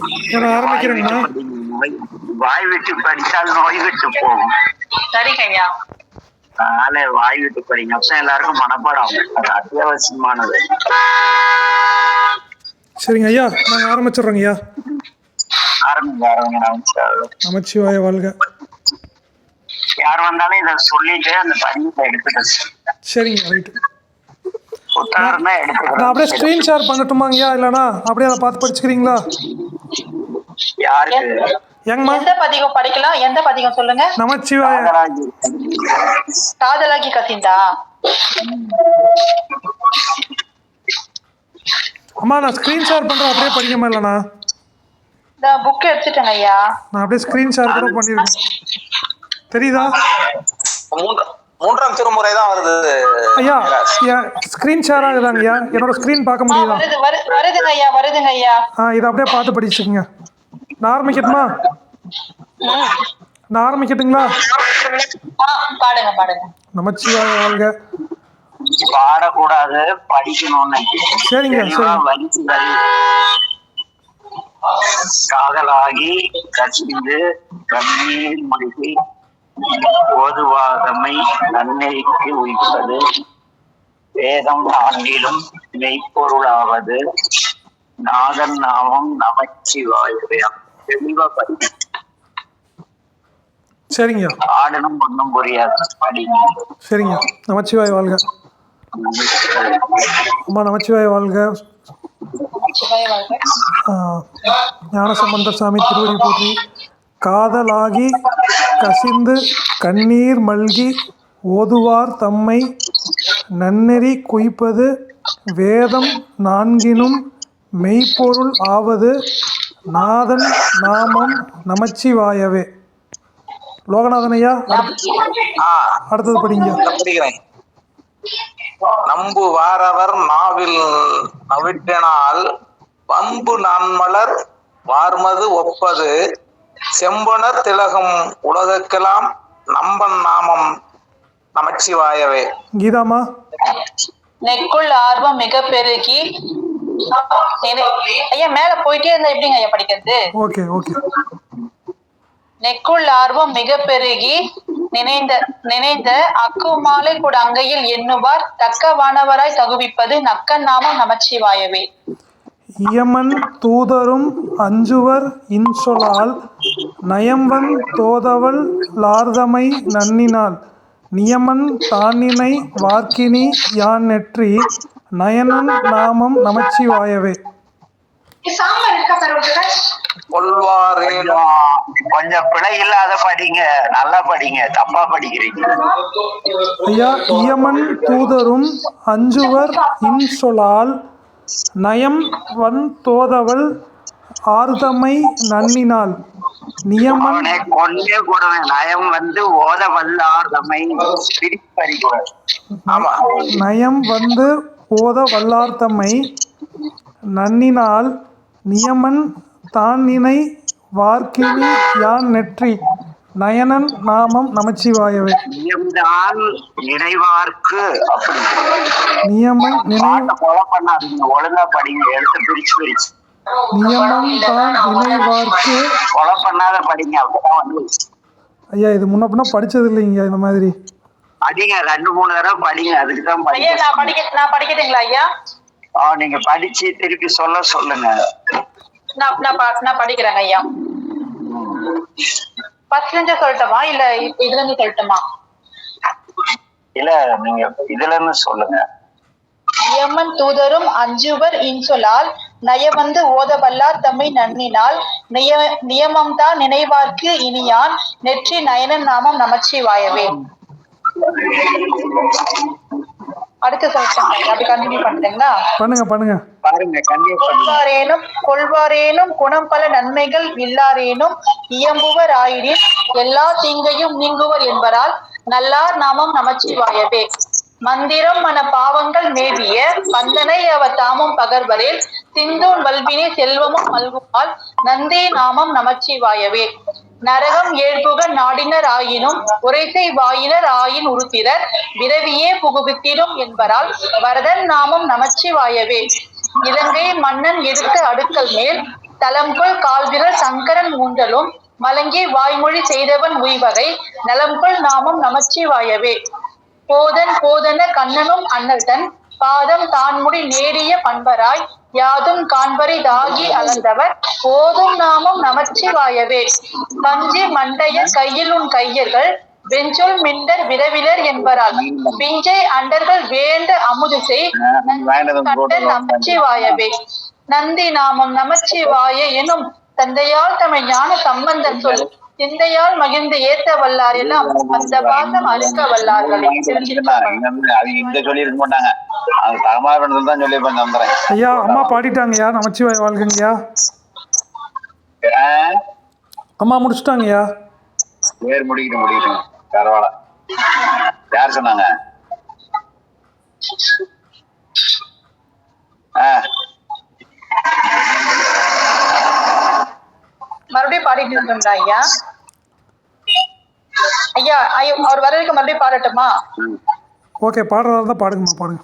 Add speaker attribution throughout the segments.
Speaker 1: வாய் விட்டு
Speaker 2: ஆரம்பிக்கிறேங்கண்ணா.
Speaker 1: வாய் விட்டு படித்தால் நோய் விட்டு போகும்.
Speaker 3: சரிங்க ஐயா.
Speaker 1: அதனால வாய் விட்டு படிங்க. அப்ப எல்லாருக்கும் மனப்பாடம் ஆகும். அது அத்தியாவசியமானது.
Speaker 2: சரிங்க ஐயா, நாங்கள் ஆரம்பிச்சிடுறோங்க ஐயா.
Speaker 1: ஆரம்பிங்க.
Speaker 2: நமச்சிவாய வாழ்க.
Speaker 1: யார் வந்தாலும் இதை சொல்லிட்டு அந்த பதினத்தை எடுத்துக்க.
Speaker 2: சரிங்க, ரைட்டு.
Speaker 1: புத்தகம்னா
Speaker 2: நான் அப்படியே ஸ்க்ரீன் ஷேர் பண்ணட்டுமாங்கய்யா, இல்லைனா அப்படியே அதை பார்த்து படிச்சுக்கிறீங்களா?
Speaker 1: யாருக்கு?
Speaker 2: எங்கம்மா?
Speaker 3: எந்த பதிகம் படிக்கலாம்? எந்த பதிகம் சொல்லுங்க.
Speaker 2: நமச்சிவாய.
Speaker 3: காதலாகி கசிந்தா.
Speaker 2: அம்மா நான் ஸ்க்ரீன் ஷேர் பண்ணுறேன், அப்படியே படிக்கமா? இல்லைண்ணா
Speaker 3: இந்த புக் எடுத்துட்டேங்க ஐயா.
Speaker 2: நான் அப்படியே ஸ்க்ரீன் ஷேர் கூட பண்ணிடுறேன். தெரியுதா?
Speaker 4: மூன்றாம் திருமுறை தான் வருது
Speaker 2: ஐயா. ஸ்க்ரீன் ஷேர் ஆகுதாங்க ஐயா? என்னோட ஸ்க்ரீன் பார்க்க முடியுதா?
Speaker 3: வருதுங்க ஐயா, வருதுங்க ஐயா.
Speaker 2: இதை அப்படியே பார்த்து படிச்சுக்கோங்க. நான் ஆரம்பிக்கட்டுமா? நான் ஆரம்பிக்கட்டுங்களா?
Speaker 3: பாடுங்க.
Speaker 2: நமச்சிவாய வாழ்க.
Speaker 1: பாடக்கூடாது, படிக்கணும்னு.
Speaker 2: சரிங்க.
Speaker 1: காதலாகி கசிந்து கண்ணீர் மொழி ஓதுவாதமை நன்மைக்கு உய்ப்பது வேதம் ஆண்டிலும் மெய்ப்பொருளாவது நாதன் நாமம் நமச்சிவாயவே. தெளிவா படிக்க.
Speaker 2: சரிங்க.
Speaker 1: ஆடணும் ஒன்றும் புரியாது, படிங்க.
Speaker 2: சரிங்க. நமச்சிவாய வாழ்க. அம்மா நமச்சிவாய வாழ்க. ஞானசம்பந்த சாமி திருவடி போற்றி. காதலாகி கசிந்து கண்ணீர் மல்கி ஓதுவார் தம்மை நன்னெறி குய்ப்பது வேதம் நான்கினும் மெய்ப்பொருள் ஆவது நாதன் நாமம் நமச்சிவாயவே. லோகநாதன் ஐயா, அடுத்தது படிங்க.
Speaker 4: படிக்கிறேன். நம்பு வாரவர் நாவில் நவிட்டினால் பண்பு நான்மலர் வார்மது ஒப்பது செம்பனர் திலகம் உலகக்கெல்லாம் நம்பன் நாமம் நமச்சிவாயவே.
Speaker 2: கீதாமா?
Speaker 3: நெக்குள் ஆர்வம் மிக பெருகி. ஐயா மேல போயிட்டே இருந்தா எப்படிங்க ஐயா படிக்கிறது?
Speaker 2: ஓகே.
Speaker 3: நெக்குள் ஆர்வம் மிக பெருகி நினைந்த அக்குமாலை கூட அங்கையில் எண்ணுவார் தக்கவானவராய் தகுவிப்பது நக்கன் நாமம் நமச்சிவாயவே.
Speaker 2: இயமன் தூதரும் அஞ்சுவர் இன்சொலால் நயம்பன் தோதவள் லார்தமை நன்னினாள் நியமன் தானினை வார்க்கினி யான் நெற்றி நயனன் நாமம் நமச்சிவாயவே.
Speaker 1: கொஞ்சம் பிழை இல்லாத படிங்க, நல்லா படிங்க. தப்பா படிக்கிறீங்க
Speaker 2: ஐயா. இயமன் தூதரும் அஞ்சுவர் இன்சொலால் நயம் வன் தோதவள் ஆர்தமை நன்னினாள் நியமன்.
Speaker 1: கொண்டே கூடுவேன். நயம் ஓத வல்லார்தமை படிக்கூடாது.
Speaker 2: நயம் ஓத வல்லார்தமை நன்னினால் நியமன் தானினை வார்க்கினி யான் நெற்றி நயனன் நாமம் நமச்சிவாயவே.
Speaker 1: நினைவார்க்கு அப்படி
Speaker 2: நியமன்
Speaker 1: பண்ணாதீங்க, ஒழுங்கா படிங்க. எடுத்து பிரிச்சு
Speaker 2: நியமன் தான் நினைவார்க்கு
Speaker 1: கொலை பண்ணாத படிங்க. அப்பதான்
Speaker 2: ஐயா இது முன்ன பின்ன படிச்சது இல்லைங்க. இந்த மாதிரி
Speaker 1: படிங்க, 2-3 தடவை படிங்க. அதுக்குதான்
Speaker 3: நான் படிக்கட்டுங்களா ஐயா?
Speaker 1: நீங்க படிச்சு திருப்பி சொல்லுங்க.
Speaker 3: நான் படிக்கிறேங்க ஐயா. ஃபர்ஸ்ட்ல இருந்து சொல்லட்டுமா இல்ல இதுல இருந்து சொல்லட்டுமா?
Speaker 1: இல்ல நீங்க இதுல இருந்து சொல்லுங்க.
Speaker 3: யமன் தூதரும் அஞ்சுவர் இன்சொலால் நயவந்து ஓத வல்லார் தம்மை நன்னினால் நியமம்தான் நினைவார்க்கு இனியான் நெற்றி நயனன் நாமம் நமச்சிவாயவே. அடுத்து சொல்லிட்டாங்க. அப்படி கண்டினியூ பண்றீங்களா?
Speaker 2: பண்ணுங்க.
Speaker 3: கொள்வாரேனும் குணம் பல நன்மைகள் இல்லாரேனும் இயம்புவர் ஆயிடின் எல்லா தீங்கையும் நீங்குவர் என்பதால் நல்லார் நாமம் நமச்சிவாயவே. மந்திரம் மன பாவங்கள் மேவிய பந்தனை அவ தாமும் பகர்வரேல் சிந்தூன் வல்வினை செல்வமும் மல்குவால் நந்தே நாமம் நமச்சிவாயவே. நரகம் ஏழ்புக நாடினர் ஆயினும் உரைசை வாயினர் ஆயின் உருத்திரர் விரவியே புகுவித்திடும் என்பதால் வரதன் நாமம் நமச்சிவாயவே. இலங்கை மன்னன் எடுத்த அடுக்கல் மேல் தலம்கொள் கால்விரல் சங்கரன் ஊன்றலும் மலங்கி வாய்மொழி செய்தவன் உய்வகை நலம்கொள் நாமம் நமச்சிவாயவே. போதன் போதன கண்ணனும் அண்ணல்தன் பாதம் தான்முடி நேரிய பண்பராய் யாதும் காண்பரி தாகி அளந்தவர் போதும் நாமம் நமச்சிவாயவே. கஞ்சி மண்டையர் கையில் உன் கையர்கள் வெஞ்சொல் மிண்டர் விரவிலர் என்பரால் பிஞ்சை அண்டர்கள் வேண்ட அமுதுசை நமச்சிவாயவே. நந்தி நாமம் நமச்சிவாய எனும் தந்தையால் தமிழ் ஞான சம்பந்தன் சொல் சிந்தையால் மகிழ்ந்து ஏத்த வல்லார் எல்லாம் அந்த பாசம் அறுக்க வல்லார்களே.
Speaker 1: இங்க சொல்லி இருக்க மாட்டாங்க, அது தகமாபுரத்துல தான் சொல்லியிருப்பாங்க நம்புறேன்.
Speaker 2: ஐயா அம்மா பாடிட்டாங்கய்யா, நமச்சிவாய வாழ்கங்கய்யா. அம்மா முடிச்சுட்டாங்கய்யா.
Speaker 1: பேர் முடிக்கணும் பரவாயில்ல. யார் சொன்னாங்க?
Speaker 3: மறுபடியும் பாடிட்டு இருக்கோம்டா ஐயா. ஐயா அவர் வர்றதுக்கு மறுபடியும் பாடட்டுமா?
Speaker 2: ஓகே, பாடுறதா இருந்தா பாடுங்கம்மா, பாடுங்க.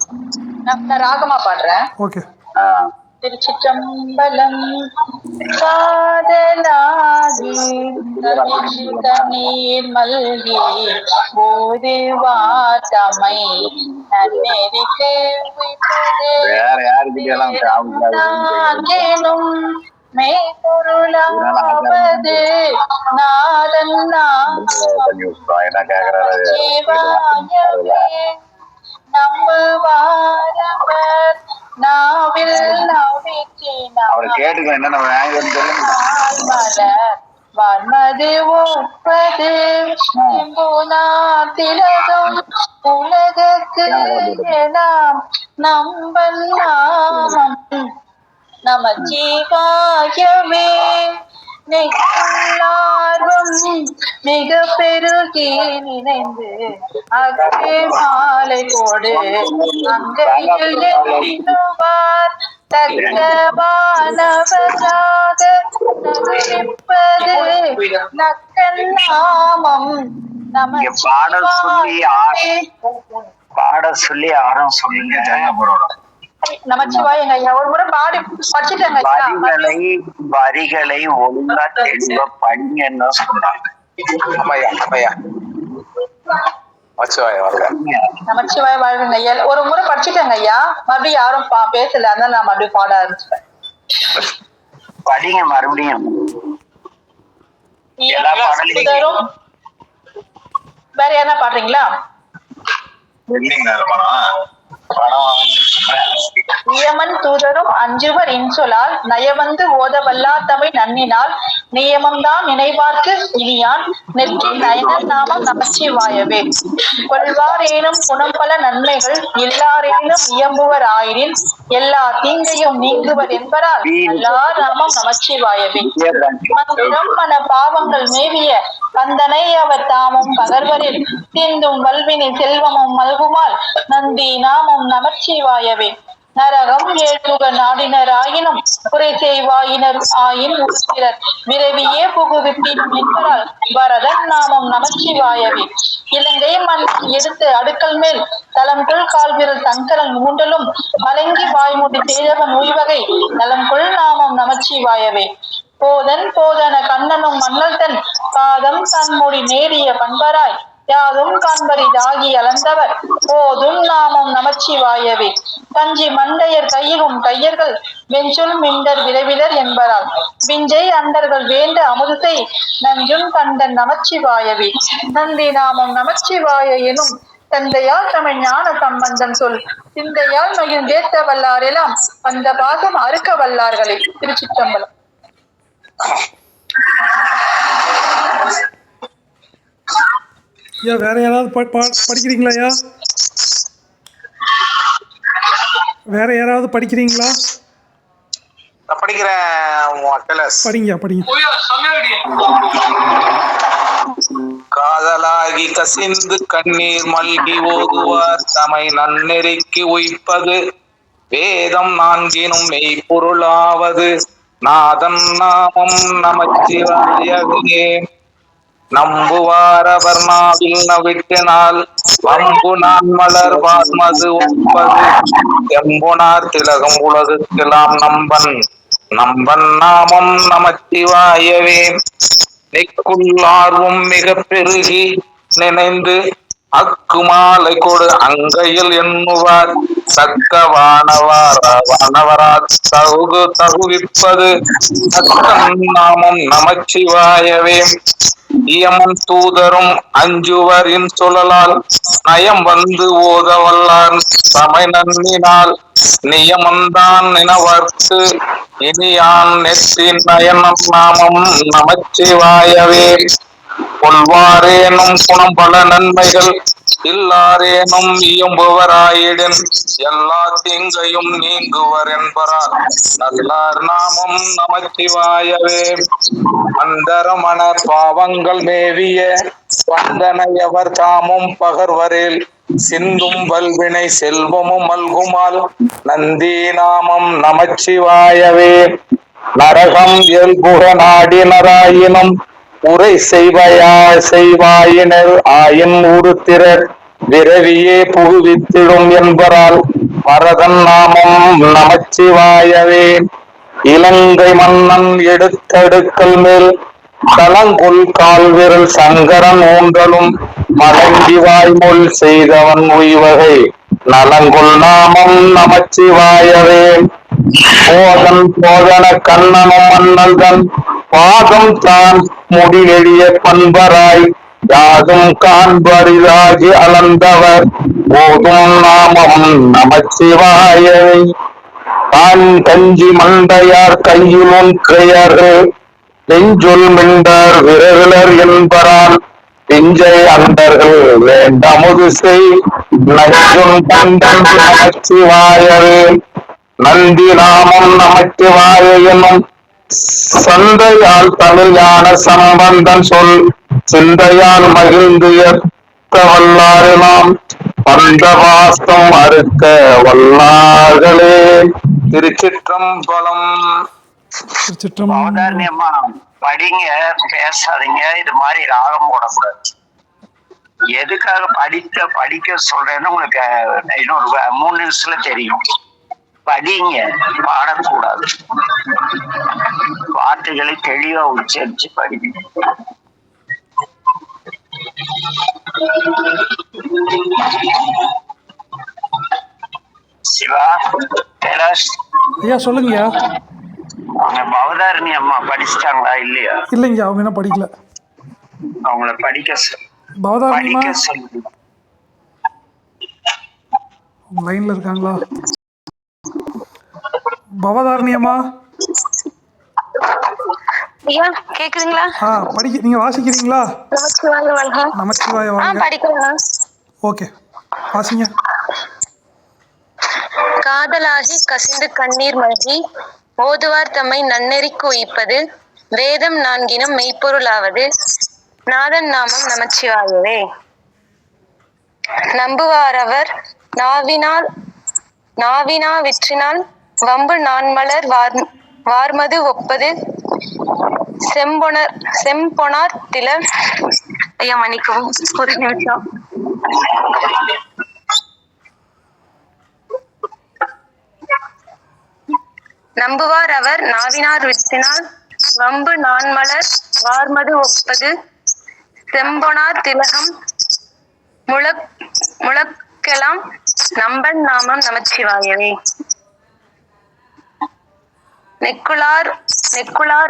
Speaker 3: நான் ராகமா பாடுறேன்.
Speaker 2: ஓகே.
Speaker 3: திருச்சிற்றம்பலம். காதலாகி தண்ணீர் மல்கி போது வாட்டமை நன்னெறிக்கு மெய்பொருளாவது நாதன் நம்புவாரவர் நாவில் நவிக்கினார் மலர் வன்மது ஒப்பது திலகம் உலகக்கு எல்லாம் நம்பன் நாமம் நமச்சிவாயவே. நெக்குள்ளார்வம் மிக பெருகி நினைந்து அகே மாலை போடு அங்கையில் எண்ணுவார் தக்கவானவராக நகரிப்பது நக்கன் நாமம் நமச்சிவாயவே.
Speaker 1: பாட சொல்லி யாரும் சொல்லுங்க.
Speaker 3: நமச்சிவாயங்க ஐயா ஒரு முறை பாடி படிச்சுட்டாங்க.
Speaker 1: வரிகளை ஒழுங்கா தெளிவ பண்ணி என்ன சொல்றாங்க.
Speaker 3: நமச்சிவாய வாழ்வுங்க ஐயா ஒரு முறை படிச்சுட்டாங்க ஐயா. மறுபடியும் யாரும் பேசல, அதனால நான் மறுபடியும் பாட ஆரம்பிச்சுட்டேன்.
Speaker 1: படிங்க மறுபடியும்.
Speaker 3: வேற யாரா பாடுறீங்களா? நியமன் தூதரும் அஞ்சுவர் இன்சொலால் நயவந்து ஓத வல்லாத்தமை நன்னினால் நியமம்தான் நினைவார்க்கு இனியான் நெற்றி நயன நாமம் நமச்சிவாயவே. கொள்வாரேனும் குணம்பல நன்மைகள் எல்லாரேனும் இயம்புவர் ஆயிரின் எல்லா தீங்கையும் நீங்குவர் என்பரால் எல்லா நாமம் நமச்சிவாயவே. மந்திரம் மன பாவங்கள் மேவிய கந்தனை அவர் தாமும் பகர்வரில் தீந்தும் வல்வினை செல்வமும் மல்குமால் நந்தி நாமம் நமச்சிவாயவே. நரகம் ஏழ்புக நாடினர் ஆயினும் குறை செய்வாயினர் ஆயின் உத்திரர் விரைவியே புகுவிப்பினும் என்பதால் வரதன் நாமம் நமச்சிவாயவே. இலங்கை மண் எடுத்து அடுக்கல் மேல் தலம்கொள் கால்விரல் சங்கரன் மூண்டலும் மலங்கி வாய்முடி செய்தவன் உய்வகை நலம்கொள் நாமம் நமச்சிவாயவே. போதன் போதன கண்ணனும் மன்னல்தன் பாதம் தன்முடி நேரிய பண்பராய் யாதும் காண்பரி தாகி அளந்தவர் போதும் நாமம் நமச்சிவாயவே. கஞ்சி மண்டையர் கையிலும் கையர்கள் வெஞ்சொல் மிண்டர் விரைவிலர் என்பரால் விஞ்சை அண்டர்கள் வேண்ட அமுதுசை நஞ்சும் கண்டன் நமச்சிவாயவே. நந்தி நாமம் நமச்சிவாய எனும் தந்தையால் தமிழ் ஞான சம்பந்தம் சொல் சிந்தையால் மகிழ்ந்தேத்த வல்லாரெல்லாம் அந்த பாசம் அறுக்க வல்லார்களே. திருச்சிற்றம்பலம்.
Speaker 2: ஐயா வேற யாராவது படிக்கிறீங்களா? ஐயா வேற யாராவது படிக்கிறீங்களா? படிங்க படிங்க.
Speaker 4: காதலாகி கசிந்து கண்ணீர் மல்கி ஓதுவார் தமை நன்னெறிக்கு உய்ப்பது வேதம் நான்கினும் மெய்ப்பொருளாவது நாதன் நாமம் நமச்சிவாயவே. நம்புவாரவர் நாவில் நவிட்டினால் வம்பு நான் மலர் வார்மது ஒப்பது எம்புனார் திலகம் உலகுக்கெல்லாம் நம்பன் நம்பன் நாமம் நமச்சிவாயவே. நெக்குள்ளார்வும் மிக பெருகி நினைந்து அக்குமாலை கொடு அங்கையில் எண்ணுவார் தக்க வானவரா தகுவிப்பது அக்கன் நாமம் நமச்சிவாயவே. இயமன் தூதரும் அஞ்சுவர் இன்சொலால் நயம் வந்து ஓத வல்லான் சமை நன்னினால் நியமந்தான் நினவர்க்கு இனியான் நெற்றின் நயனம் நாமம் நமச்சிவாயவே. கொள்வாரேனும் குணம் பல நன்மைகள் இல்லாரேனும் இயம்புவராயிடின் எல்லா தீங்கையும் நீங்குவர் என்பரால் நல்லார் நாமம் நமச்சிவாயவே. மந்தரமண பாவங்கள் மேவிய வந்தனையவர் தாமும் பகர்வரில் சிந்தும் வல்வினை செல்வமும் மல்குமால் நந்தி நாமம் நமச்சிவாயவே. நரகம் இயல்புக நாடினராயினும் உரை செய்வாயினர் ஆயின் உருத்திரர் விரவியே புகுவித்திடும் என்பரால் மரதன் நாமம் நமச்சிவாயவே. இலங்கை மன்னன் எடுத்தடுக்கல் மேல் தலங்கொள் கால் விரல் சங்கரன் ஊன்றலும் மலங்கி வாய்மொழி செய்தவன் உய்வகை நலங்கொள் நாமம் நமச்சிவாயவே. போதன கண்ணனும் மன்னல்தன் பாதம் தான் முடிவெளிய பண்பராய் யாதும் காண்பரிதாகி அளந்தவர் போதும் நாமம் நமச்சிவாயவே. தான் கஞ்சி மண்டையார் கையிலும் கையர்கள் நெஞ்சொல் மிண்டர் விரவிலர் என்பரால் நெஞ்சை அண்டர்கள் வேண்டமுது செய் நஞ்சும் கண்டன் நமச்சிவாயவே. நந்தி நாமம் நமச்சிவாய எனும் சந்தையால் தமிழான சம்பந்தன் சொல் சிந்தையால் மகிழ்ந்து ஏற்க வல்லாறு நாம் அந்த வாஸ்தம் அறுக்க வல்லார்களே. திருச்சிற்றம்பலம்.
Speaker 1: அவதாரணியம்மா படிங்க, பேசாதீங்க, இது மாதிரி ராகம் போடக்கூடாது. எதுக்காக படிக்க சொல்றேன்னு உங்களுக்கு இன்னொரு 3 நிமிஷத்துல தெரியும். படிங்க, பாடக்கூடாது. வார்த்தைகளை தெளிவா உச்சரிச்சு படிங்க. சிவா, கைலாஷ்
Speaker 2: ஐயா சொல்லுங்கய்யா.
Speaker 1: பவதாரணி அம்மா படிச்சிட்டாங்களா இல்லையா?
Speaker 2: இல்லைங்க, அவங்க என்ன படிக்கல.
Speaker 1: அவங்கள படிக்க சொல்லு.
Speaker 2: லைன்ல இருக்காங்களா? பவதாரணி அம்மா
Speaker 5: ஐயா கேக்குதுங்களா?
Speaker 2: படிக்க நீங்க வாசிக்கிறீங்களா? நமச்சிவாய வாழ்க.
Speaker 5: படிக்கிறேன்.
Speaker 2: ஓகே, வாசிங்க.
Speaker 5: காதலாகி கசிந்து கண்ணீர் மல்கி ஓதுவார் தம்மை நன்னெறிக்கு உயிப்பது வேதம் 4 மெய்ப்பொருளாவது நாதன் நாமம் நமச்சிவாயவே. நம்புவாரவர் நாவினா விற்றினால் வம்பு நான்மலர் வார்மது ஒப்பது செம்பொனார் தில. ஐயா மன்னிக்கவும், ஒரு நிமிஷம். நம்புவார் அவர் நாவினார் விற்றினால் வம்பு நான்மலர் வார்மது ஒப்பது செம்பொனார் திலகம் முழக்கெல்லாம் நம்பன் நாமம் நமச்சிவாயவே. நெக்குளார்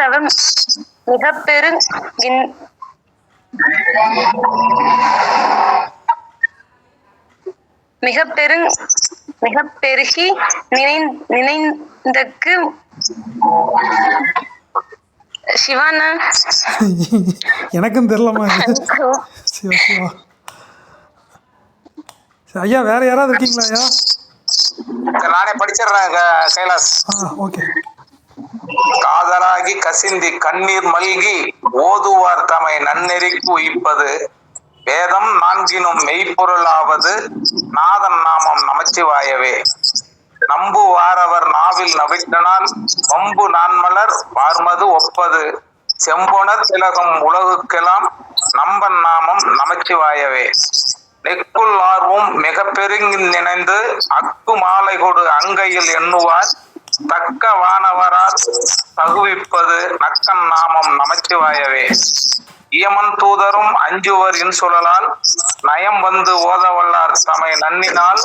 Speaker 5: அவர் மிக பெருகி நினைந்தக்கு சிவானா
Speaker 2: எனக்கும் தெரியலமா. சிவா சிவா. ஐயா வேற யாராவது இருக்கீங்களா ஐயா?
Speaker 4: நானே படிச்சிடுறேன் கைலாஸ்.
Speaker 2: ஓகே.
Speaker 4: காதலாகி கசிந்தி கண்ணீர் மல்கி ஓதுவார் தமை நன்னெறிக்கு உயிப்பது வேதம் 4 மெய்ப்பொருளாவது நாதன் நாமம் நமச்சிவாயவே. நம்புவாரவர் நாவில் நவிட்டனால் வம்பு நான்மலர் வார்மது ஒப்பது செம்பொனர் திலகம் உலகுக்கெல்லாம் நம்பன் நாமம் நமச்சிவாயவே. நெக்குள் ஆர்வம் மிக பெருங்கி நினைந்து அக்கு மாலை கொடு அங்கையில் எண்ணுவார் தக்க வானவரால் தகுவிப்பது நக்கன் நாமம் நமச்சிவாயவே. இயமன் தூதரும் அஞ்சுவர் இன்சுழலால் நயம் வந்து ஓதவல்லார் தமை நன்னினால்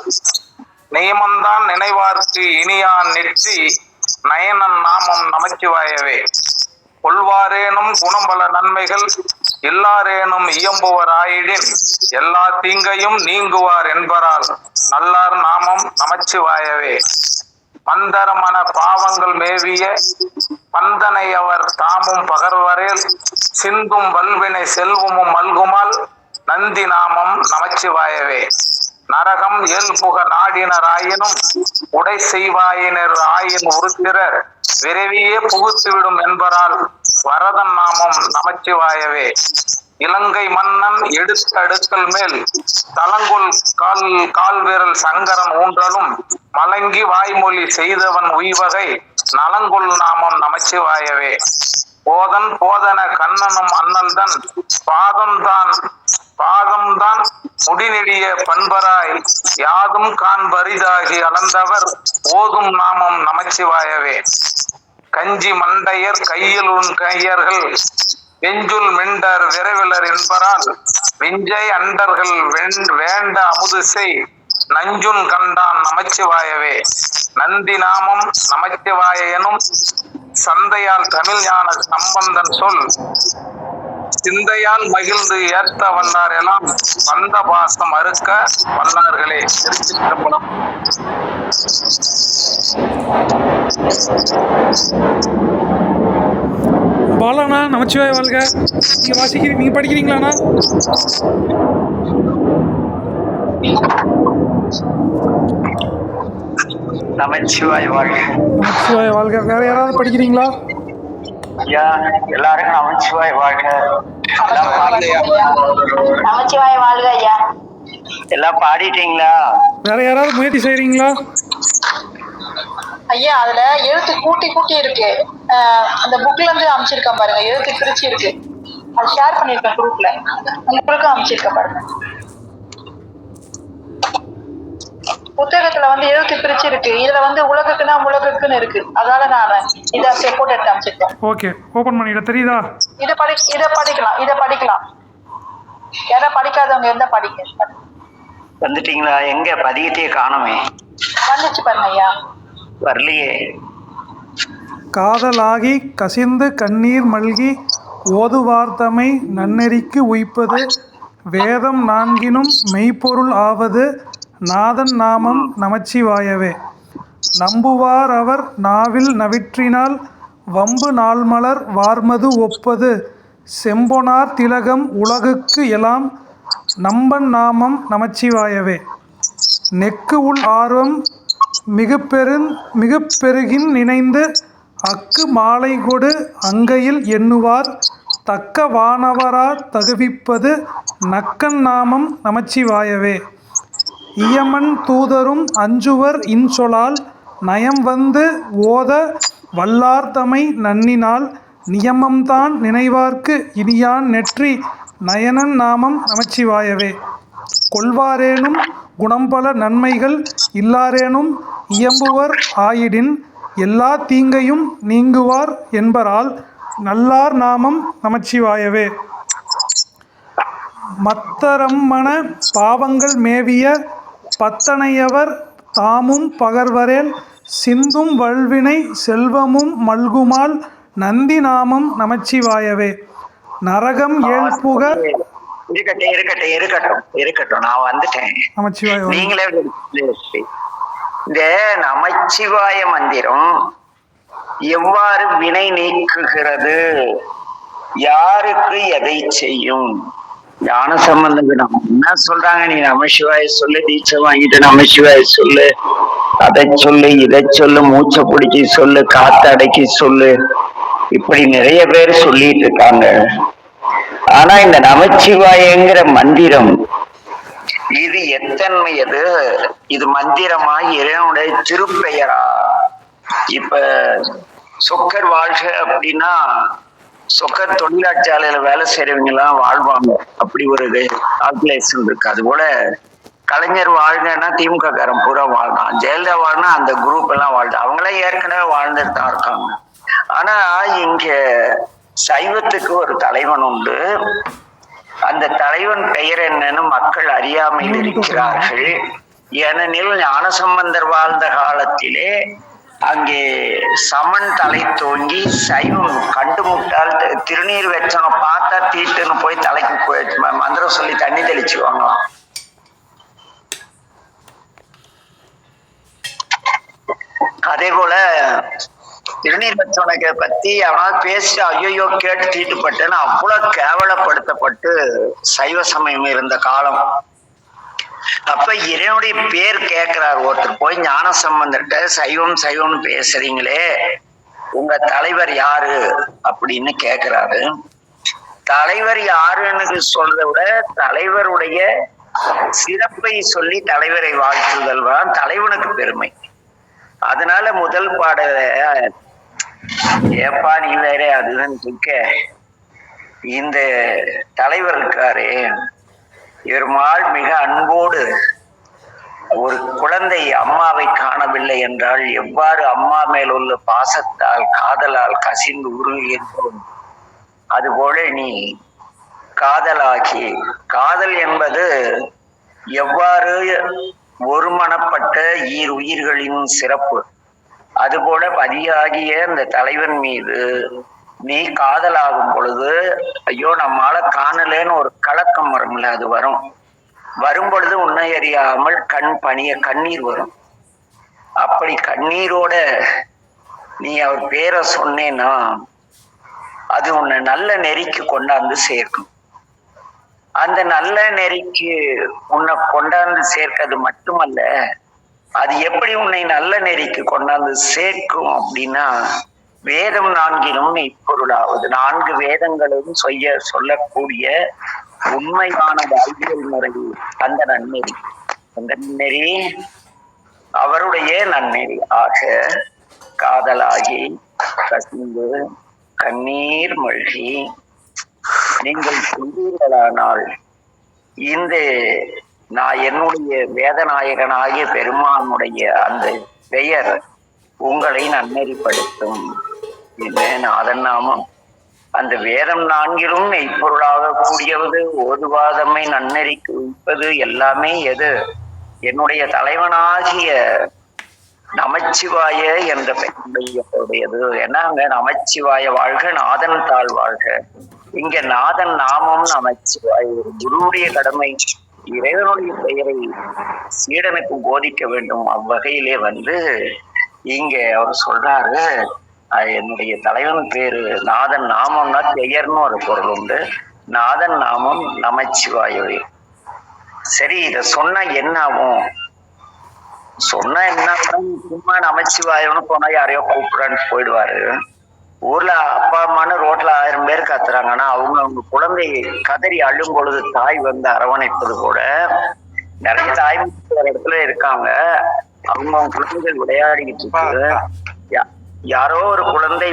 Speaker 4: நியமந்தான் நினைவார்க்கு இனியான் நெற்றி நயனன் நாமம் நமச்சிவாயவே. கொள்வாரேனும் குணம்பல நன்மைகள் எல்லாரேனும் இயம்புவர் ஆயிடின் எல்லா தீங்கையும் நீங்குவார் என்பரால் நல்லார் நாமம் நமச்சிவாயவே. மந்தரமன பாவங்கள் மேவிய பந்தனையவர் தாமும் பகர்வரேல் சிந்தும் வல்வினை செல்வமும் மல்குமால் நந்தி நாமம் நமச்சிவாயவே. நரகம் இயல்புக நாடினர் ஆயினும் உடை செய்வாயினர் ஆயின் உருத்திரர் விரைவியே புகுத்துவிடும் என்பரால் வரதன் நாமம் நமச்சிவாயவே. இலங்கை மன்னன் எடுத்த அடுக்கல் மேல் தலங்குள் கால் விரல் சங்கரன் ஊன்றலும் மலங்கி வாய்மொழி செய்தவன் உய்வகை நலங்குள் நாமம் நமச்சிவாயவே. போதன் போதன கண்ணனும் அண்ணல்தன் பாதம்தான் முடிநெடிய பண்பராய் யாதும் காண்பரிதாகி அளந்தவர் ஓதும் நாமம் நமச்சிவாயவே. கஞ்சி மண்டையர் கையில் உன் கையர்கள் வெஞ்சுல் மிண்டர் விரைவிலர் என்பரால் விஞ்சை அண்டர்கள் வேண்ட அமுதுசை நஞ்சுன் கண்டான் நமச்சிவாயவே. நந்தி நாமம் நமச்சிவாய எனும் சந்தையால் தமிழ் ஞான சம்பந்தன் சொல் சிந்தையால் மகிழ்ந்து ஏற்ற வல்லார் எல்லாம் வந்த பாசம் அறுக்க வல்லார்களே. திருச்சிற்றம்பலம்.
Speaker 2: பாலாண்ணா நமச்சிவாய வாழ்க. நீங்க படிக்கிறீங்களாண்ணா?
Speaker 1: நமச்சிவாய் வாழ்க.
Speaker 2: நமச்சிவாய வாழ்க. வேற யாராவது படிக்கிறீங்களா?
Speaker 1: ஐயா எல்லாருக்கும் நமச்சிவாய் வாழ்க.
Speaker 3: நமச்சிவாய வாழ்க ஐயா.
Speaker 1: எல்லாம் பாடிட்டீங்களா?
Speaker 2: வேற யாராவது முயற்சி செய்றீங்களா?
Speaker 3: ஐயா அதுல எழுத்து கூட்டி கூட்டி இருக்கு. அந்த புக்ல இருந்து அமைச்சிருக்கேன் பாருங்க, எழுத்து பிரிச்சு இருக்கு. அது ஷேர் பண்ணிருக்கேன் குரூப்ல, உங்களுக்கும் அமைச்சிருக்கேன் பாருங்க. புத்தகத்துல வந்து எழுத்து பிரிச்சு இருக்கு. இதுல வந்து உலகுக்குன்னா உலகுக்குன்னு இருக்கு. அதனால நான் இதை போட்டு எடுத்து அமைச்சிருக்கேன்.
Speaker 2: ஓகே, ஓபன் பண்ணிட தெரியுதா?
Speaker 3: இதை படிக்கலாம். யாரா படிக்காதவங்க இருந்தா படிக்க.
Speaker 1: வந்துட்டீங்களா? எங்க பதிகத்தையே காணோமே.
Speaker 3: வந்துச்சு பாருங்க ஐயா.
Speaker 1: வரலையே.
Speaker 2: காதலாகி கசிந்து கண்ணீர் மல்கி ஓதுவார்த்தமை நன்னெறிக்கு உய்ப்பது வேதம் நான்கினும் மெய்ப்பொருள் ஆவது நாதன் நாமம் நமச்சிவாயவே. நம்புவார் அவர் நாவில் நவிற்றினால் வம்பு நாள்மலர் வார்மது ஒப்பது செம்பொனார் திலகம் உலகுக்கு எலாம் நம்பன் நாமம் நமச்சிவாயவே. நெக்கு உள் ஆர்வம் மிகு பெருகின் நினைந்து அக்கு மாலை கொடு அங்கையில் எண்ணுவார் தக்க வானவரா தகுவிப்பது நக்கன் நாமம் நமச்சிவாயவே. இயமன் தூதரும் அஞ்சுவர் இன்சொலால் நயம் வந்து ஓத வல்லார்தமை நன்னினால் நியமம்தான் நினைவார்க்கு இனியான் நெற்றி நயனன் நாமம் நமச்சிவாயவே. கொள்வாரேனும் குணம்பல நன்மைகள் இல்லாரேனும் இயம்புவர் ஆயிடின் எல்லா தீங்கையும் நீங்குவார் என்பரால் நல்லார் நாமம் நமச்சிவாயவே. மத்தரம்மன பாவங்கள் மேவிய பத்தனையவர் தாமும் பகர்வரேல் சிந்தும் வல்வினை செல்வமும் மல்குமால் நந்தி நாமம் நமச்சிவாயவே. நரகம் ஏழ்புக
Speaker 1: இருக்கட்டும் நான் வந்துட்டேன்.
Speaker 2: நமச்சிவாய.
Speaker 1: நீங்களே இந்த நமச்சிவாய மந்திரம் எவ்வாறு வினை நீக்குகிறது, யாருக்கு எதை செய்யும்? ஞான சம்பந்தம் என்ன சொல்றாங்க? நீ நமசிவாய சொல்லு, தீட்சை வாங்கிட்டு நமசிவாய சொல்லு, அதை சொல்லு, இதை சொல்லு, மூச்சை பிடிச்சி சொல்லு, காத்து அடக்கி சொல்லு, இப்படி நிறைய பேர் சொல்லிட்டு இருக்காங்க. ஆனா இந்த நமச்சிவாயங்கிற மந்திரம் இது எத்தன்மையது? இது மந்திரமா, இறைவனுடைய திருப்பெயரா? இப்ப சொக்கர் வாழ்க அப்படின்னா சொக்கர் தொழிலாட்சியாலையில வேலை செய்யறவங்க எல்லாம் வாழ்வாங்க, அப்படி ஒரு கால்குலேஷன் இருக்கு. அது போல கலைஞர் வாழ்ந்தேன்னா திமுக காரன் பூரா வாழ்ந்தான், ஜெயலலிதா வாழ்னா அந்த குரூப் எல்லாம் வாழ்ந்து அவங்களே ஏற்கனவே வாழ்ந்துட்டு தான் இருக்காங்க. ஆனா இங்க சைவத்துக்கு ஒரு தலைவன் உண்டு. அந்த தலைவன் பெயர் என்னன்னு மக்கள் அறியாமையில் இருக்கிறார்கள். ஏனெனில் ஞானசம்பந்தர் வாழ்ந்த காலத்திலே அங்கே சமன் தலை தோங்கி சைவம் கண்டுமுட்டால் திருநீர் வச்சவங்க பார்த்தா தீட்டுன்னு போய் தலைக்கு மந்திரம் சொல்லி தண்ணி தெளிச்சுவாங்களாம். அதே போல திருநீர் வச்சவனுக்கு பத்தி அவனால பேசி ஐயோ கேட்டு தீட்டுப்பட்டேன்னு அவ்வளவு கேவலப்படுத்தப்பட்டு சைவ சமயம் இருந்த காலம். அப்ப இறைவனுடைய பேர் கேட்கிறார் ஒருத்தர் போய் ஞான சம்பந்தர்கிட்ட, சைவம் சைவம்னு பேசுறீங்களே உங்க தலைவர் யாரு அப்படின்னு கேக்குறாரு. தலைவர் யாருன்னு சொல்றத விட தலைவருடைய சிறப்பை சொல்லி தலைவரை வாழ்த்துதல் தான் தலைவனுக்கு பெருமை. அதனால முதல் பாடல ஏப்பா நீ வேற அதுதான் இருக்க, இந்த தலைவர் இருக்காரு இவருமாள் மிக அன்போடு ஒரு குழந்தை அம்மாவை காணவில்லை என்றால் எவ்வாறு அம்மா மேல் உள்ள பாசத்தால் காதலால் கசிந்து உருகின்றோம், அதுபோல நீ காதலாகி, காதல் என்பது எவ்வாறு ஒருமனப்பட்ட உயிர்களின் சிறப்பு, அதுபோல பதியாகிய இந்த தலைவன் மீது நீ காதலாகும் பொழுது ஐயோ நம்மால காணலேன்னு ஒரு கலக்கம் வரும்ல, அது வரும் பொழுது உன்னை அறியாமல் கண்ணீர் வரும். அப்படி கண்ணீரோட நீ அவர் பேரை சொன்னேன்னா அது உன்னை நல்ல நெறிக்கு கொண்டாந்து சேர்க்கும். அந்த நல்ல நெறிக்கு உன்னை கொண்டாந்து சேர்க்கிறது மட்டுமல்ல, அது எப்படி உன்னை நல்ல நெறிக்கு கொண்டாந்து சேர்க்கும் அப்படின்னா வேதம் 4லும் இப்பொருளாவது 4 வேதங்களும் சொல்லக்கூடிய உண்மையான வாழ்வியல் முறை அந்த நன்னெறி. அந்த நன்னெறி அவருடைய நன்னெறி ஆக காதலாகி கசிந்து கண்ணீர் மல்கி நீங்கள் சொல்வீர்களானால் இந்த நான் என்னுடைய வேதநாயகனாகிய பெருமானுடைய அந்த பெயர் உங்களை நன்னெறிப்படுத்தும். அதன் நாமம் அந்த வேதம் 4லும் மெய்ப்பொருளாக கூடியவது, ஓதுவாதமை நன்னெறிக்கு வைப்பது எல்லாமே எது என்னுடைய தலைவனாகிய நமச்சிவாய என்ற பெயருடையது. ஏன்னா அங்க நமச்சிவாய வாழ்க, நாதன் தாழ் வாழ்க. இங்க நாதன் நாமம் நமச்சிவாய. குருவுடைய கடமை இறைவனுடைய பெயரை சீடனுக்கு போதிக்க வேண்டும். அவ்வகையிலே இங்க அவர் சொல்றாரு, என்னுடைய தலைவன் பேரு நாதன் நாமம்னா பெயர்னு ஒரு பொருள் உண்டு. நாதன் நாமம் நமச்சிவாயவே. சரி, இத சொன்னா என்ன ஆகும்? சொன்னா என்ன, சும்மா நமச்சிவாயம்னு போனா யாரையோ கூப்பிடான்னு போயிடுவாரு. ஊர்ல அப்பா அம்மானு ரோட்ல 1000 பேர் கத்துறாங்கன்னா அவங்க குழந்தை கதறி அழும் பொழுது தாய் அரவணைப்பது கூட நிறைய தாய் ஒரு இடத்துல இருக்காங்க. அவங்க குழந்தைகள் விளையாடிக்கிட்டு இருக்கு. யாரோ ஒரு குழந்தை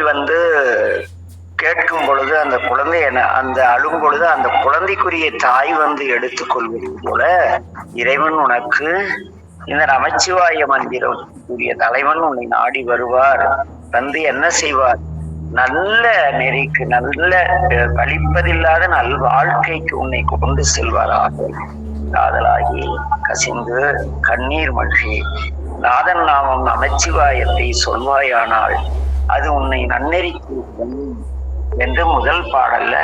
Speaker 1: கேட்கும் பொழுது அந்த குழந்தை அந்த அழும் பொழுது அந்த குழந்தைக்குரிய தாய் எடுத்துக்கொள்வது போல இறைவன் உனக்கு இந்த நமச்சிவாய மந்திரம் உரிய தலைவன் உன்னை நாடி வருவார். என்ன செய்வார்? நல்ல நெறிக்கு, நல்ல கழிப்பதில்லாத நல் வாழ்க்கைக்கு உன்னை கொண்டு செல்வாராக. காதலாகி கசிந்து கண்ணீர் மல்கி நாதன் நாமம் நமச்சிவாயத்தை சொல்வாயானால் அது உன்னை நன்னெறிக்கு என்று முதல் பாடல்ல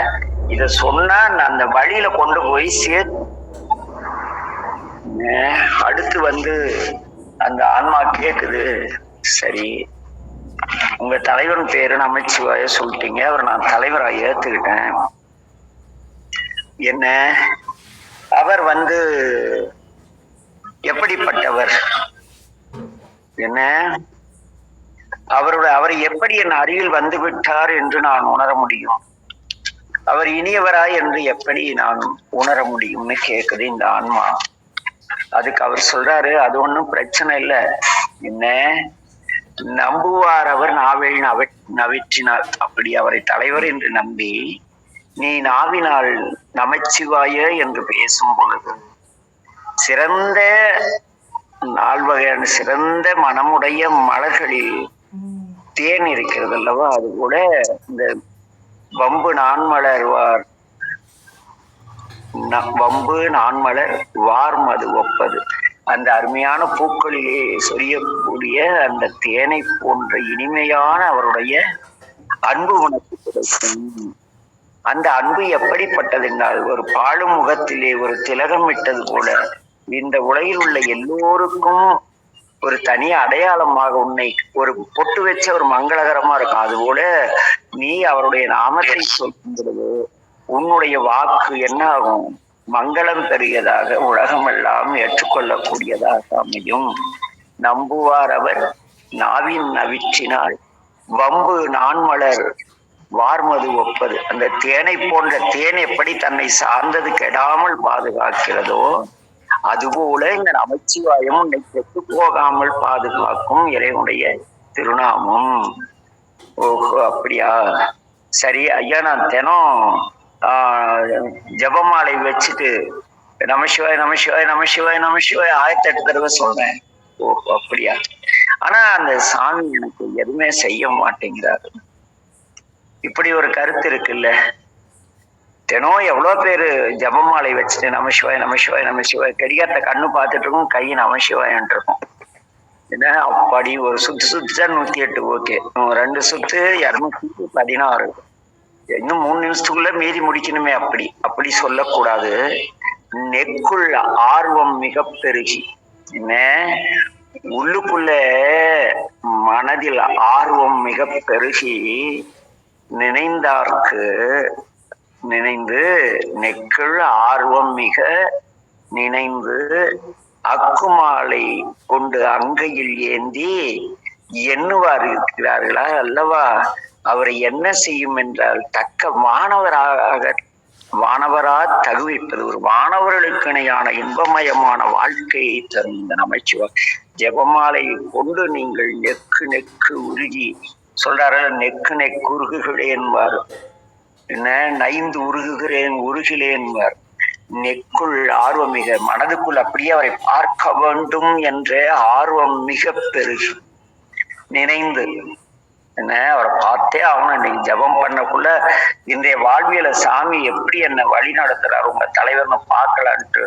Speaker 1: இத சொன்னா அந்த வழியில கொண்டு போய் சேர்த்து. அடுத்து அந்த ஆன்மா கேக்குது, சரி உங்க தலைவன் பேரு நமச்சிவாய சொல்லிட்டீங்க, அவர் நான் தலைவராக ஏத்துக்கிட்டேன். என்ன அவர் எப்படிப்பட்டவர், என்ன அவர் எப்படி என் அருகில் வந்து விட்டார் என்று நான் உணர முடியும், அவர் இனியவராய் என்று எப்படி நான் உணர முடியும்னு கேக்குது இந்த ஆன்மா. அதுக்கு அவர் சொல்றாரு, அது ஒண்ணும் பிரச்சனை இல்லை, என்ன நம்புவார் அவர் நாவில் நவிற்றினார். அப்படி அவரை தலைவர் என்று நம்பி நீ நாவினால் நமச்சிவாய என்று பேசும் பொழுது சிறந்த 4 வகையான சிறந்த மனமுடைய மலர்களில் தேன் இருக்கிறது அல்லவா, அது கூட இந்த வம்பு நான்மலர் வார் மது ஒப்பது, அந்த அருமையான பூக்களிலே சொரியக்கூடிய அந்த தேனை போன்ற இனிமையான அவருடைய அன்பு உனக்கு கிடைக்கும். அந்த அன்பு எப்படிப்பட்டது என்றால், ஒரு பாழும் முகத்திலே ஒரு திலகம் விட்டது போல இந்த உலகில் உள்ள எல்லோருக்கும் ஒரு தனி அடையாளமாக உன்னை ஒரு பொட்டு வச்ச ஒரு மங்களகரமா இருக்கும். அதுபோல நீ அவருடைய நாமத்தை சொல்லும் பொழுது உன்னுடைய வாக்கு என்ன ஆகும்? மங்களம் பெரியதாக, உலகமெல்லாம் ஏற்றுக்கொள்ளக்கூடியதாக அமையும். நம்புவார் அவர் நாவின் நவிற்றினால் வம்பு நான்மலர் வார்மது ஒப்பது. அந்த தேனை போன்ற தேன் எப்படி தன்னை சார்ந்தது கெடாமல் பாதுகாக்கிறதோ, அதுபோல இந்த நமச்சிவாயம் உன்னை கெட்டு போகாமல் பாதுகாக்கும் இறைவனுடைய திருநாமம். ஓஹோ, அப்படியா, சரி ஐயா, நான் தினம் ஜபமாலை வச்சுட்டு நமசிவாய நமசிவாய நமசிவாய நமசிவாய 1008 தடவை சொல்றேன். ஓஹோ, அப்படியா. ஆனா அந்த சாமி எனக்கு எதுவுமே செய்ய மாட்டேங்கிறாரு. இப்படி ஒரு கருத்து இருக்குல்ல. தினம் எவ்வளவு பேரு ஜபமாலை வச்சுட்டு நமசிவாய நமசிவாய நமசிவாய, கடிகாரத்தை கண்ணு பார்த்துட்டு இருக்கும், கை நமசிவாயன் இருக்கும். என்ன அப்படி ஒரு சுத்து சுத்துச்சா 108, ஓகே, 2 சுத்து 216, இன்னும் 3 நிமிஷத்துக்குள்ள மீறி முடிக்கணுமே. அப்படி சொல்லக்கூடாது. நெக்குள் ஆர்வம் மிக பெருகி, என்ன உள்ளுக்குள்ள மனதில் ஆர்வம் மிக பெருகி நினைந்து நெக்குள் ஆர்வம் மிக நினைந்து அக்குமாலை கொண்டு அங்கையில் ஏந்தி எண்ணுவார் இருக்கிறார்களா அல்லவா, அவரை என்ன செய்யும் என்றால் தக்க வானவரா தகுவிப்பது, ஒரு வானவர்களுக்கு இணையான இன்பமயமான வாழ்க்கையை தரும் இந்த நமச்சிவாய். ஜெபமாலை கொண்டு நீங்கள் நெக்கு உருகி சொல்றாரு, நெக்கு உருகுகளேன்பார், என்ன நைந்து உருகிலேன்பார். நெக்குள் ஆர்வம் மிக, மனதுக்குள் அப்படியே அவரை பார்க்க வேண்டும் என்ற ஆர்வம் மிக பெருகி நினைந்து, என்ன அவரை பார்த்தே ஆகணும். இன்னைக்கு ஜபம் பண்ணக்குள்ள இன்றைய வாழ்வியல சாமி எப்படி என்ன வழி நடத்துறாரு, உங்க தலைவர்னு பார்க்கலான்ட்டு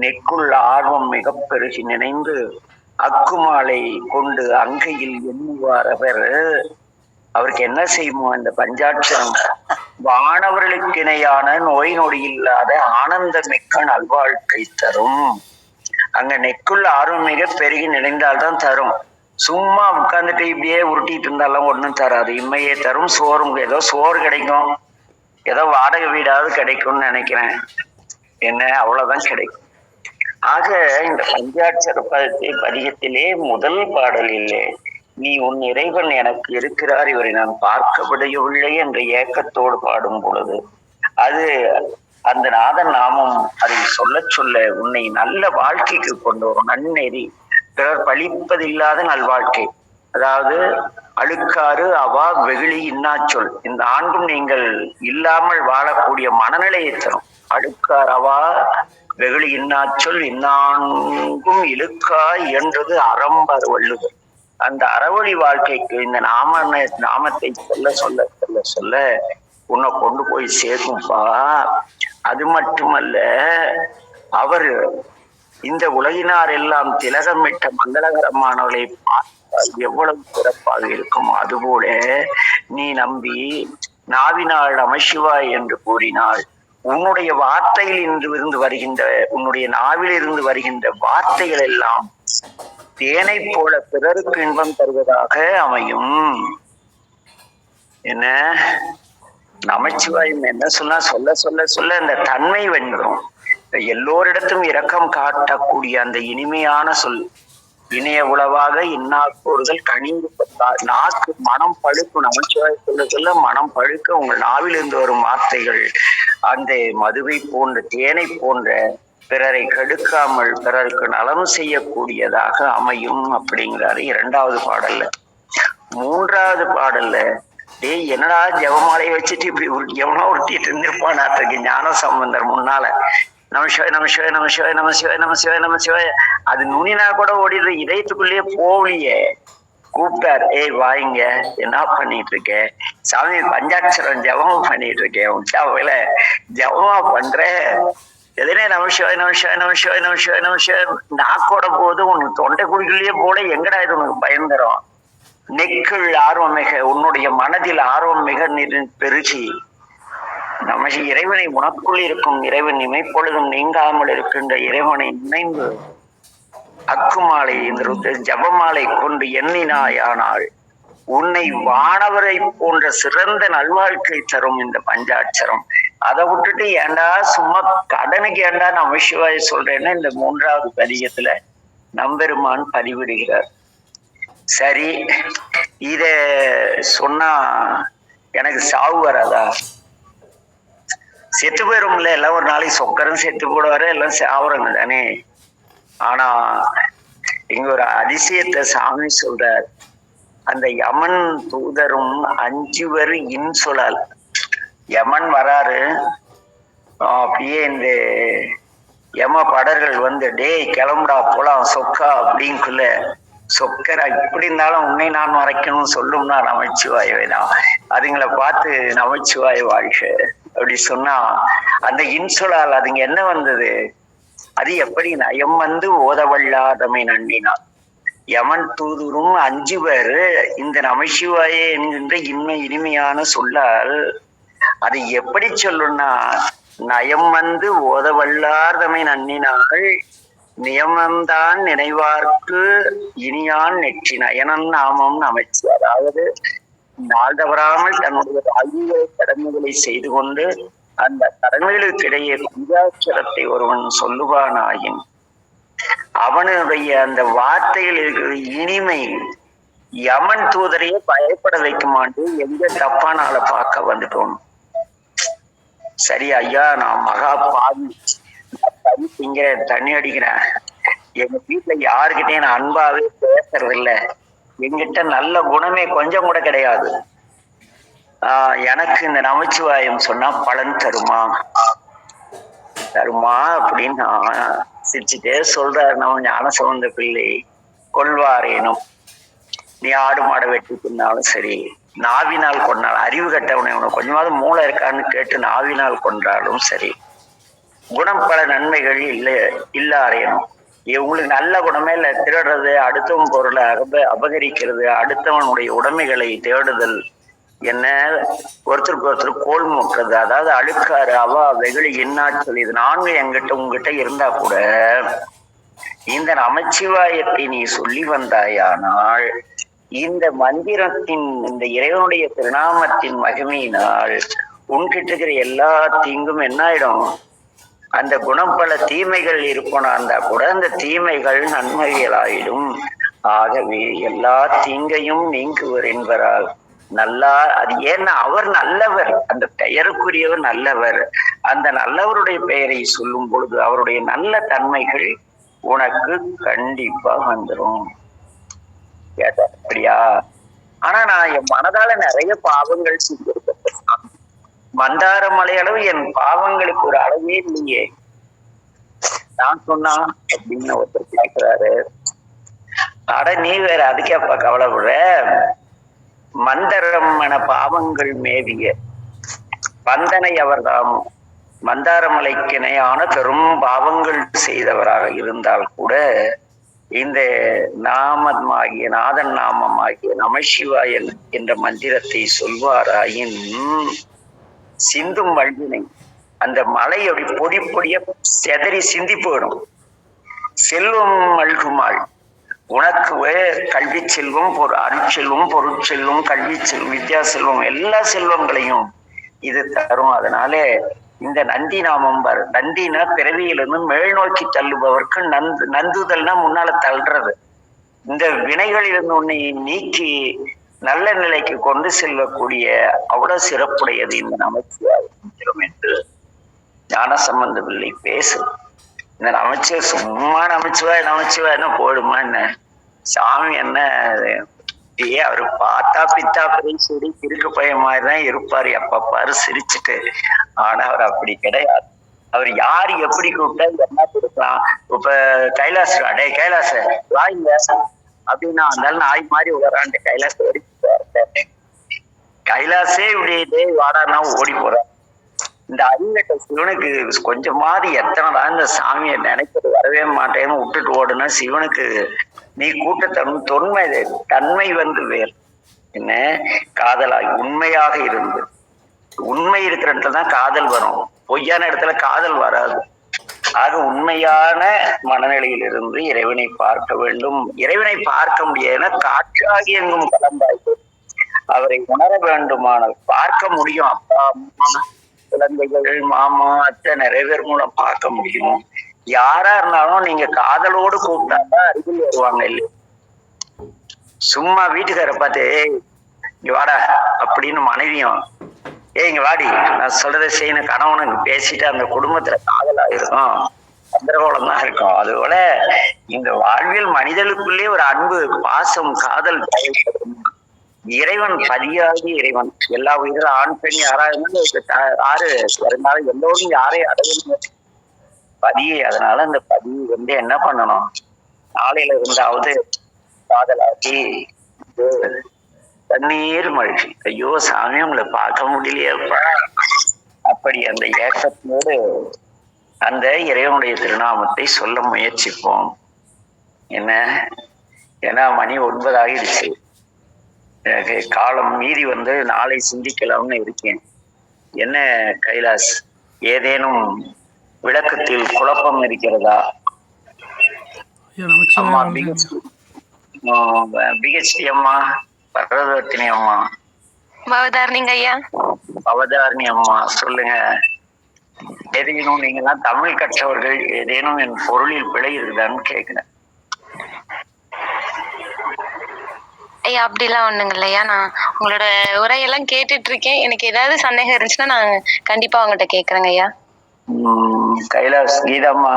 Speaker 1: நெக்குள் ஆர்வம் மிக பெருகி நினைந்து அக்குமாலை கொண்டு அங்கையில் எண்ணுவார் அவர். அவருக்கு என்ன செய்யுமோ இந்த பஞ்சாட்சரம் வானவர்களுக்கு இணையான நோய் நொடி இல்லாத ஆனந்த மிக்க நல்வாழ்க்கை தரும். அங்க நெக்குள்ள ஆர்வம் மிக பெருகி நினைந்தால்தான் தரும். சும்மா உட்கார்ந்துட்டு இப்படியே உருட்டிட்டு இருந்தாலும் ஒன்றும் தராது. இம்மையே தரும். சோறும், ஏதோ சோறு கிடைக்கும், ஏதோ வாடகை வீடாவது கிடைக்கும்னு நினைக்கிறேன். என்ன அவ்வளவுதான் கிடைக்கும். ஆக இந்த பஞ்சாட்சர பதிகத்திலே முதல் பாடலிலே நீ உன் இறைவன் எனக்கு இருக்கிறார், இவரை நான் பார்க்க விடையவில்லை என்ற ஏக்கத்தோடு பாடும் பொழுது அது அந்த நாதன் நாமம் அதை சொல்ல உன்னை நல்ல வாழ்க்கைக்கு கொண்டு வரும். நன்னெறி, பிறர் பழிப்பதில்லாத நல்வாழ்க்கை, அதாவது அழுக்காறு அவா வெகுளி இன்னாச்சொல், இந்த 4ம் நீங்கள் இல்லாமல் வாழக்கூடிய மனநிலையை தரும். அழுக்கார் அவா வெகுளி இன்னாச்சொல் இன்னான்கும் இழுக்காய் என்றது அறம்பார் வள்ளுவர். அந்த அறவழி வாழ்க்கைக்கு இந்த நாமத்தை சொல்ல உன்னை கொண்டு போய் சேர்க்கும்பா. அது மட்டுமல்ல, அவர் இந்த உலகினார் எல்லாம் திலகமிட்ட மங்களகரமானவர்களை பார்த்தால் எவ்வளவு சிறப்பாக இருக்கும். அதுபோல நீ நம்பி நாவினால் நமசிவாய் என்று கூறினால் உன்னுடைய வார்த்தையில் இருந்து வருகின்ற, உன்னுடைய நாவில் இருந்து வருகின்ற வார்த்தைகள் எல்லாம் தேனை போல பிறருக்கு இன்பம் தருவதாக அமையும். என்ன நமச்சிவாயம் என்ன சொல்ல அந்த தன்மை வென்றும் எல்லோரிடத்தும் இரக்கம் காட்டக்கூடிய அந்த இனிமையான சொல். இணைய உளவாக இன்னாக்கூறுதல் கனிந்து நாக்கு மனம் பழுக்கும். நமச்சிவாய சொல்ல மனம் பழுக்க உங்கள் நாவிலிருந்து வரும் வார்த்தைகள் அந்த மதுவை போன்ற தேனை போன்ற பிறரை கெடுக்காமல் பிறருக்கு நலம் செய்யக்கூடியதாக அமையும் அப்படிங்கிறாரு 2வது பாடல்ல. 3வது பாடல்ல என்னடா ஜெபமாலையை வச்சுட்டு இப்படி எவனோ உருட்டிட்டு இருந்திருப்பானாத்திற்கு ஞான சம்பந்தர் முன்னால நமசிவாய நமசிவாய நமசிவாய நமசிவாய நமசிவாய நமசிவாய. அது நுனினா கூட ஓடிடுது, இதயத்துக்குள்ளேயே போகலையே. கூப்பிட்டார், ஏய் வாங்க, என்ன பண்ணிட்டு இருக்கேன்? சாமி பஞ்சாட்சரம் ஜபம் பண்ணிட்டு இருக்கேன். உச்சாவையில ஜபமா பண்ற, எதுனே நமசிவாய நமசிவாய நமசிவாய நமசிவாய நமசிவாய. நாக்கோட போது உனக்கு தொண்டை குழிக்குள்ளேயே போல, எங்கடா இது உனக்கு பயன் தரும்? நெக்குள் ஆர்வம் மிக, உன்னுடைய மனதில் ஆர்வம் மிக பெருகி நமக்கு இறைவனை, உனக்குள் இருக்கும் இறைவன் இமைப்பொழுதும் நீங்காமல் இருக்கின்ற இறைவனை நினைந்து அக்குமாலை இந்த ஜபமாலை கொண்டு எண்ணினாயானால் உன்னை வானவரை போன்ற சிறந்த நல்வாழ்க்கை தரும் இந்த பஞ்சாட்சரம். அதை விட்டுட்டு ஏண்டா சும்மா கடனுக்கு ஏண்டா நமசிவாய சொல்றேன்னா இந்த 3வது பதிகத்துல நம்பெருமான் பதிவிடுகிறார். சரி, இத சொன்னா எனக்கு சாவு வராதா? செத்து போயிரும்ல, எல்லாம் ஒரு நாளைக்கு சொக்கரும் செத்து போடுவாரு, எல்லாம் சாவுறங்க தானே. ஆனா இங்க ஒரு அதிசயத்தை சாமி சொல்றார். அந்த யமன் தூதரும் 5 இன்சொலால் யமன் வராரு. அப்படியே இந்த யம படர்கள் வந்து, டேய் கிளம்புடா போலாம் சொக்கா அப்படிங்குள்ள, சொக்கரா இப்படி இருந்தாலும் உன்னை நான் மறைக்கணும்னு சொல்லும்னா நமச்சிவாயவேதான். அதுங்களை பார்த்து நமச்சிவாய வாழ்க அப்படி சொன்னா அந்த இன்சொலால் அதுங்க என்ன வந்தது? அது எப்படி நயம் வந்து ஓதவல்லாதமை நன்னினான். யமன் தூதுரும் 5 இந்த நமசிவாய என்கின்ற இனிமையான சொல்லால் அது எப்படி சொல்லும்னா, நயம் வந்து ஓதவல்லாதமை நன்னினாள் நியமம்தான் நினைவார்க்கு இனியான் நெற்றி நயனன் நாமம் அமைச்சு. அதாவது நாள் தவறாமல் தன்னுடைய வாழ்வியல் கடமைகளை செய்து கொண்டு அந்த கடமைகளுக்கிடையே பஞ்சாட்சரத்தை ஒருவன் சொல்லுவானாயின் அவனுடைய அந்த வார்த்தையில் இருக்கிற இனிமை யமன் தூதரையே பயப்பட வைக்குமாண்டு எங்க தப்பான ஆளை பார்க்க வந்துட்டோம். சரி ஐயா, நான் மகா பாவி, திங்கிறேன், தண்ணி அடிக்கிறேன், எங்க வீட்டுல யாருக்கிட்டையும் நான் அன்பாவே பேசுறது இல்லை, எங்கிட்ட நல்ல குணமே கொஞ்சம் கூட கிடையாது, எனக்கு இந்த நமச்சிவாயம் சொன்னா பலன் தருமா அப்படின்னு சிரிச்சுட்டே சொல்றாரு நம்ம ஞானசம்பந்த பிள்ளை. கொள்வாரேனும், நீ ஆடு மாடை வெட்டி தின்னாலும் சரி, நாவினால் கொண்டாலும், அறிவு கட்டவனை உனக்கு கொஞ்சமாவது மூளை இருக்கான்னு கேட்டு நாவினால் கொண்டாலும் சரி, குணம் பல நன்மைகள் இல்லாரேனும். உங்களுக்கு நல்ல குணமே இல்லை, திருடுறது, அடுத்தவன் பொருளை அபகரிக்கிறது, அடுத்தவனுடைய உடைமைகளை தேடுதல், என்ன ஒருத்தருக்கு ஒருத்தர் கோல் மூட்டுறது, அதாவது அழுக்காறு அவா வெகுளி இன்னாட்கள், இது 4 எங்கிட்ட உங்ககிட்ட இருந்தா கூட இந்த நமச்சிவாயத்தை நீ சொல்லி வந்தாயானால் இந்த மந்திரத்தின், இந்த இறைவனுடைய திருநாமத்தின் மகிமையினால் உன்கிட்ட இருக்கிற எல்லா தீங்கும் என்ன ஆயிடும்? அந்த குணம் பல தீமைகள் இருப்பனா இருந்தா கூட அந்த தீமைகள் நன்மைகளாயிடும். ஆகவே எல்லா தீங்கையும் நீங்குவர் என்பதால் நல்லா, அது ஏன்னா அவர் நல்லவர், அந்த பெயருக்குரியவர் நல்லவர். அந்த நல்லவருடைய பெயரை சொல்லும் பொழுது அவருடைய நல்ல தன்மைகள் உனக்கு கண்டிப்பா வந்துடும். கேட்டா அப்படியா? ஆனா நான் என் மனதால நிறைய பாவங்கள் செஞ்சிருக்கேன், மந்தார மலையளவு என் பாவங்களுக்கு ஒரு அளவே இல்லையே. நான் சொன்னா அப்படின்னு ஒருத்தர் கேட்கிறாரு. அட நீ வேற அதுக்கேப்பா கவலைப்படுற? மந்தரம் என பாவங்கள் மேவிய பந்தனை அவர்தாம் மந்தாரமலைக்கு இணையான பெரும் பாவங்கள் செய்தவராக இருந்தால் கூட இந்த நாமமாகிய நாதன் நாமமாகிய நமசிவாயன் என்ற மந்திரத்தை சொல்வாராயின் சிந்தும் வல்வினை அந்த மலையோட பொடி பொடிய செதறி சிந்தி போயிடும். செல்வம் மல்குமாள், உனக்கு கல்வி செல்வம், அருட்செல்வம், பொருட்செல்வம், கல்வி செல்வம், வித்யா செல்வம், எல்லா செல்வங்களையும் இது தரும். அதனால இந்த நந்தி நாமம் நந்தினா பிறவியிலிருந்து மேல் நோக்கி தள்ளுபவர்க்கு நந்துதல்னா முன்னால தள்ளுறது. இந்த வினைகளிலிருந்து உன்னை நீக்கி நல்ல நிலைக்கு கொண்டு செல்லக்கூடிய அவ்வளவு சிறப்புடையது இந்த நமச்சிவாயம் என்று ஞானசம்பந்த பிள்ளை பேசு. இந்த நமச்சிவாய சும்மா நமச்சிவாயன்னா போடுமா என்ன? சாமி என்ன அவரு பார்த்தா பித்தா சரி கிறுக்கு பையன் மாதிரிதான் இருப்பாரு, எப்ப பாரு சிரிச்சுட்டு. ஆனா அவர் அப்படி கிடையாது. அவர் யாரு எப்படி கூப்பிட்டா என்ன கொடுக்கலாம். இப்ப கைலாஸ் டே கைலாச வாங்க அப்படின்னா இருந்தாலும் நாய் மாதிரி வரான்ட்டு கைலாச ஓடி போறாரு. கைலாசே இப்படி டே வாடான்னா ஓடி போறான். இந்த அறிஞட்ட சிவனுக்கு கொஞ்சமாவது எத்தனைதான் இந்த சாமியை நினைக்கிறது வரவே மாட்டேன்னு விட்டுட்டு ஓடுனா சிவனுக்கு நீ தொன்மை தன்மை வந்து வேறு என்ன காதலாகி உண்மையாக இருந்து உண்மை இருக்கிற இடத்துல தான் காதல் வரும். பொய்யான இடத்துல காதல் வராது. ஆக உண்மையான மனநிலையில் இருந்து இறைவனை பார்க்க வேண்டும். இறைவனை பார்க்க முடியாதுன்னா காற்றாகி எங்கும் கலந்தாய்ப்பு அவரை உணர வேண்டுமானால் பார்க்க முடியும். அப்பா அம்மா குழந்தைகள் மாமா அத்தை நிறைய பேர் மூலம் பார்க்க முடியும். யாரா இருந்தாலும் நீங்க காதலோடு கூப்பிட்டாதான் அருகில் வருவாங்க. இல்லையா சும்மா வீட்டுக்கார பார்த்து இங்க வாடா அப்படின்னு மனைவியும் இங்க வாடி நான் சொல்றதை செய்யணும் கணவனுக்கு பேசிட்டு அந்த குடும்பத்துல காதலா இருக்கும் சந்திரகோளம் தான் இருக்கும். அதுபோல இந்த வாழ்வில் மனிதனுக்குள்ளே ஒரு அன்பு பாசம் காதல் தேவைப்படும். இறைவன் பதியாகி இறைவன் எல்லா உயிரும் ஆண் பெண் யாரா இருந்தாலும் யாரு இருந்தாலும் எல்லோரும் யாரையும் அடையணும் பதியை. அதனால அந்த பதியை வந்து என்ன பண்ணணும் நாளையில இருந்தாவது காதலாக்கி தண்ணீர் மழை ஐயோ சாமி உங்களை பார்க்க முடியலையப்பா அப்படி அந்த ஏக்கத்தோடு அந்த இறைவனுடைய திருநாமத்தை சொல்ல முயற்சிப்போம். என்ன ஏன்னா மணி 9 ஆகிடுச்சு. எனக்கு காலம் மீறி வந்து நாளை சிந்திக்கலாம்னு இருக்கேன். என்ன கைலாஸ் ஏதேனும் விளக்கத்தில் குழப்பம் இருக்கிறதா? அம்மா பிஹெச்டி அம்மா பரவர்த்தினி அம்மா
Speaker 5: பவதாரணிங்க ஐயா.
Speaker 1: அவதாரணி அம்மா சொல்லுங்க. ஏதேனும் நீங்க எல்லாம் தமிழ் கற்றவர்கள் ஏதேனும் என் பொருளில் பிழை இருக்குதான்னு கேட்கிறேன்.
Speaker 5: ஐயா அப்படிலாம் ஒண்ணுங்க இல்லையா. நான் உங்களோட உரையெல்லாம் கேட்டுட்டு இருக்கேன். எனக்கு ஏதாவது சந்தேகம் இருந்துச்சுன்னா நான் கண்டிப்பா உங்கள்கிட்ட கேட்கறேங்க ஐயா.
Speaker 1: கைலாஸ் கீதாம்மா